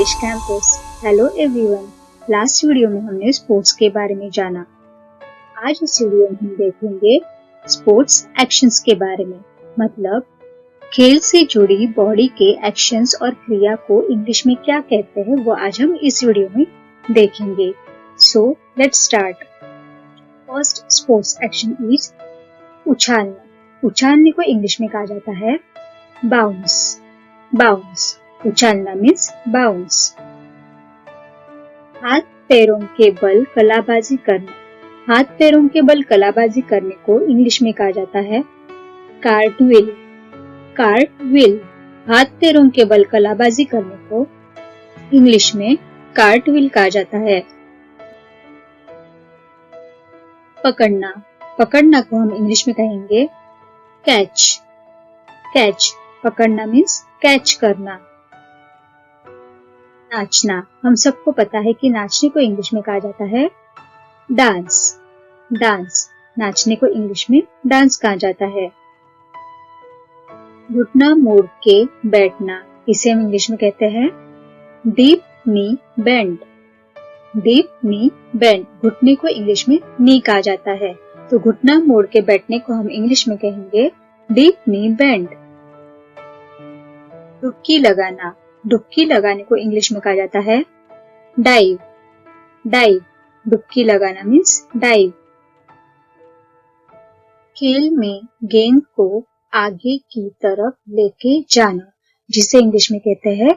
College campus. Hello everyone. Last video में हमने sports के बारे में जाना। आज इस वीडियो में हम देखेंगे स्पोर्ट्स एक्शंस के बारे में, मतलब खेल से जुड़ी बॉडी के एक्शंस और क्रिया को इंग्लिश में क्या कहते हैं वो आज हम इस वीडियो में देखेंगे। So let's start. First sports action is उछालना। उछालने को इंग्लिश में कहा जाता है बाउंस। बाउंस, उछालना मीन्स बाउंस। हाथ पैरों के बल कलाबाजी करना। हाथ पैरों के बल कलाबाजी करने को इंग्लिश में कहा जाता है कार्टव्हील। कार्टव्हील, हाथ पैरों के बल कलाबाजी करने को इंग्लिश में कार्टव्हील कहा जाता है। पकड़ना। पकड़ना को हम इंग्लिश में कहेंगे कैच। कैच, पकड़ना मीन्स कैच करना। नाचना, हम सबको पता है कि नाचने को इंग्लिश में कहा जाता है डांस। डांस, नाचने को इंग्लिश में डांस कहा जाता है। घुटना मोड़ के बैठना, इसे हम इंग्लिश में कहते हैं डीप नी बेंड। डीप नी बेंड, घुटने को इंग्लिश में नी कहा जाता है, तो घुटना मोड़ के बैठने को हम इंग्लिश में कहेंगे डीप नी बेंड। डुबकी लगाना। डुबकी लगाने को इंग्लिश में कहा जाता है डाइव। डाइव, डुबकी लगाना मीन्स डाइव। खेल में गेंद को आगे की तरफ लेके जाना, जिसे इंग्लिश में कहते हैं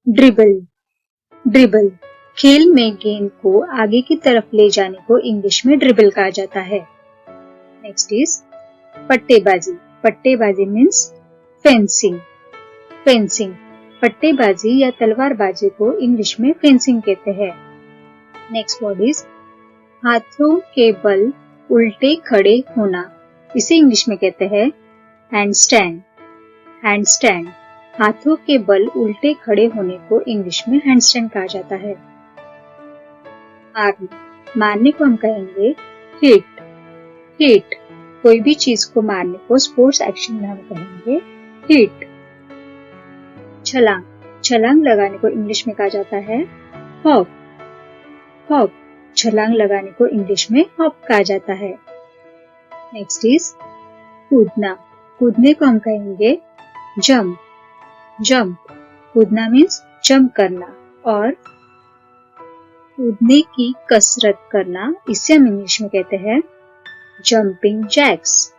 ड्रिबल। ड्रिबल, खेल में गेंद को आगे की तरफ ले जाने को इंग्लिश में ड्रिबल कहा जाता है। नेक्स्ट इज पट्टेबाजी। पट्टेबाजी मीन्स फेंसिंग। फेंसिंग, पट्टेबाजी या तलवारबाजी को इंग्लिश में फेंसिंग कहते हैं। नेक्स्ट वर्ड इज हाथों के बल उल्टे खड़े होना, इसे इंग्लिश में कहते हैं हैंडस्टैंड। हैंडस्टैंड, हाथों के बल उल्टे खड़े होने को इंग्लिश में हैंडस्टैंड कहा जाता है। मारना। मारने को हम कहेंगे हिट। हिट, कोई भी चीज को मारने को स्पोर्ट्स एक्शन में हम कहेंगे हिट। छलांग। छलांग लगाने को इंग्लिश में कहा जाता है हॉप। हॉप, छलांग लगाने को इंग्लिश में हॉप कहा जाता है। नेक्स्ट इज कूदना। कूदने को हम कहेंगे जंप। जंप, कूदना मीन्स जंप करना, और कूदने की कसरत करना, इसे हम इंग्लिश में कहते हैं जंपिंग जैक्स।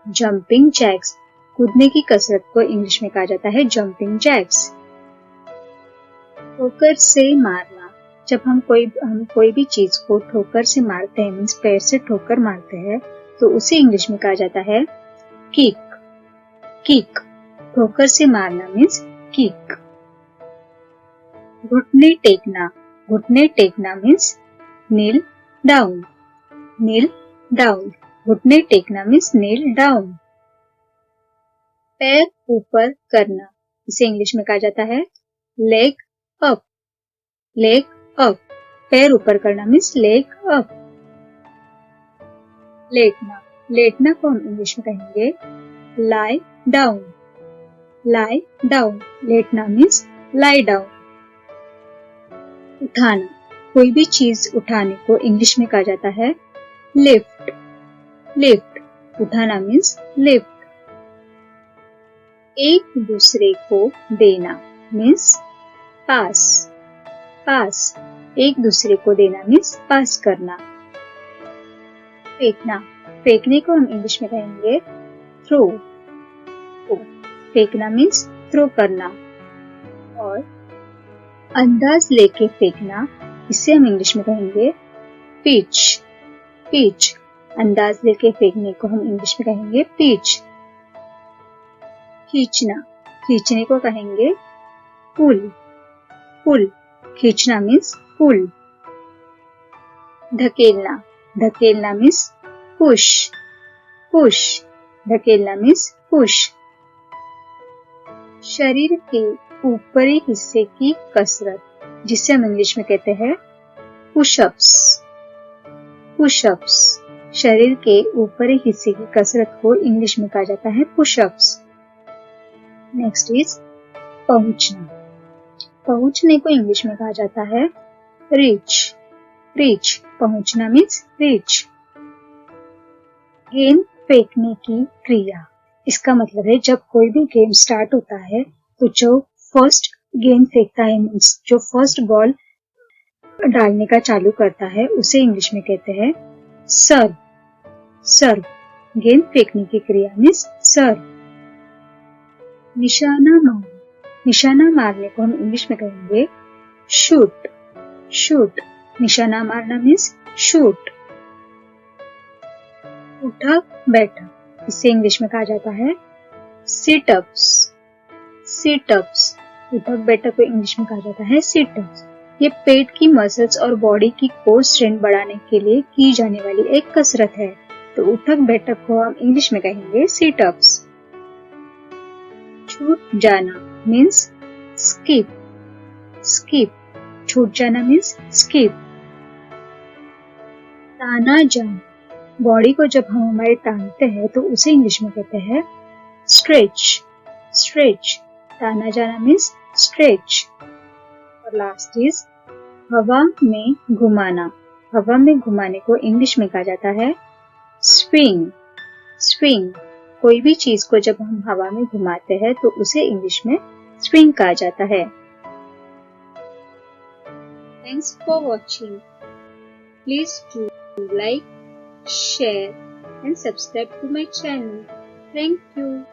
जंपिंग जैक्स, कूदने की कसरत को इंग्लिश में कहा जाता है जंपिंग जैक्स। ठोकर से मारना। जब हम कोई भी चीज को ठोकर से मारते हैं, मीन्स पैर से ठोकर मारते हैं, तो उसे इंग्लिश में कहा जाता है किक। किक, ठोकर से मारना मीन्स किक। घुटने टेकना। घुटने टेकना मीन्स नील डाउन। नील डाउन, घुटने टेकना मीन्स नील डाउन। पैर ऊपर करना, इसे इंग्लिश में कहा जाता है लेग अप। लेग अप, पैर ऊपर करना मीन्स लेग अप। लेटना। लेटना को हम इंग्लिश में कहेंगे लाई डाउन। लाई डाउन, लेटना मीन्स लाई डाउन। उठाना। कोई भी चीज उठाने को इंग्लिश में कहा जाता है लिफ्ट। लिफ्ट, उठाना मीन्स लिफ्ट। एक दूसरे को देना मीन्स पास। पास, एक दूसरे को देना मीन्स पास करना। फेंकना। फेंकने को हम इंग्लिश में कहेंगे थ्रो। फेंकना मीन्स थ्रो करना। और अंदाज लेके फेंकना, इसे हम इंग्लिश में कहेंगे पिच। पिच, अंदाज लेके फेंकने को हम इंग्लिश में कहेंगे पिच। खींचना। खींचने को कहेंगे पुल। पुल, खींचना मीन्स पुल। धकेलना। धकेलना मीन्स पुश। पुश, धकेलना मीन्स पुश। शरीर के ऊपरी हिस्से की कसरत, जिसे हम इंग्लिश में कहते हैं पुशअप्स। पुशअप्स, शरीर के ऊपरी हिस्से की कसरत को इंग्लिश में कहा जाता है पुशअप्स। नेक्स्ट इज पहुंचना। पहुंचने को इंग्लिश में कहा जाता है रीच। रीच, पहुंचना मीन्स रीच। गेंद फेंकने की क्रिया, इसका मतलब है जब कोई भी गेम स्टार्ट होता है तो जो फर्स्ट गेंद फेंकता है मीन्स जो फर्स्ट बॉल डालने का चालू करता है उसे इंग्लिश में कहते हैं सर्व। सर्व, गेंद फेंकने की क्रिया मीन्स सर्व। निशाना मारना, निशाना मारने को हम इंग्लिश में कहेंगे शूट। शूट, निशाना मारना मीन्स शूट। उठक बैठक, इसे इंग्लिश में कहा जाता है सिट अप्स। सिट अप्स, उठक बैठक को इंग्लिश में कहा जाता है सिट अप्स। ये पेट की मसल्स और बॉडी की कोर स्ट्रेंथ बढ़ाने के लिए की जाने वाली एक कसरत है, तो उठक बैठक को हम इंग्लिश में कहेंगे सिट अप्स। छूट जाना मीन्स स्किप। स्किप, छूट जाना मीन्स स्किप। ताना जाना, बॉडी को जब हम हमारे टांगते हैं तो उसे इंग्लिश में कहते हैं स्ट्रेच। स्ट्रेच, ताना जाना मीन्स स्ट्रेच। और लास्ट इज हवा में घुमाना। हवा में घुमाने को इंग्लिश में कहा जाता है स्विंग। स्विंग, कोई भी चीज को जब हम हवा में घुमाते हैं तो उसे इंग्लिश में स्विंग कहा जाता है। Thanks for watching. Please do like, share and subscribe to my channel. Thank you.